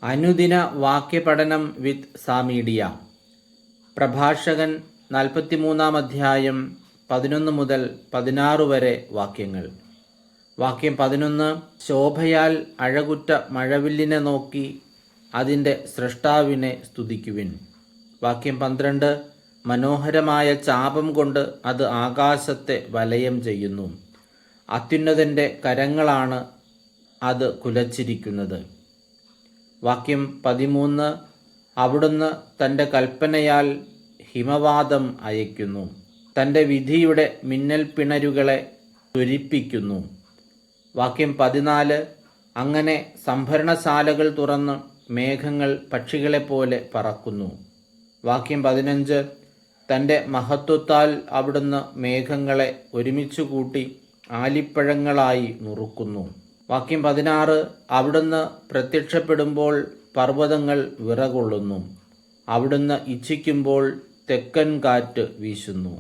അനുദിന വാക്യപഠനം വിത്ത് സാമീഡിയ. പ്രഭാഷകൻ 43 അധ്യായം 11 മുതൽ 16 വരെ വാക്യങ്ങൾ. വാക്യം 11. ശോഭയാൽ അഴകുറ്റ മഴവില്ലിനെ നോക്കി അതിൻ്റെ സ്രഷ്ടാവിനെ സ്തുതിക്കുവിൻ. വാക്യം 12. മനോഹരമായ ചാപം കൊണ്ട് അത് ആകാശത്തെ വലയം ചെയ്യുന്നു. അത്യുന്നതൻ്റെ കരങ്ങളാണ് അത് കുലച്ചിരിക്കുന്നത്. വാക്യം 13. അവിടുന്ന് തൻ്റെ കൽപ്പനയാൽ ഹിമവാതം അയക്കുന്നു. തൻ്റെ വിധിയുടെ മിന്നൽ പിണരുകളെ ത്വരിപ്പിക്കുന്നു. വാക്യം 14. അങ്ങനെ സംഭരണശാലകൾ തുറന്ന് മേഘങ്ങൾ പക്ഷികളെപ്പോലെ പറക്കുന്നു. വാക്യം 15. തൻ്റെ മഹത്വത്താൽ അവിടുന്ന് മേഘങ്ങളെ ഒരുമിച്ച് കൂട്ടി ആലിപ്പഴങ്ങളായി നുറുക്കുന്നു. വാക്യം 16. അവിടുന്ന് പ്രത്യക്ഷപ്പെടുമ്പോൾ പർവ്വതങ്ങൾ വിറകൊള്ളുന്നു. അവിടുന്ന് ഇച്ഛിക്കുമ്പോൾ തെക്കൻ കാറ്റ് വീശുന്നു.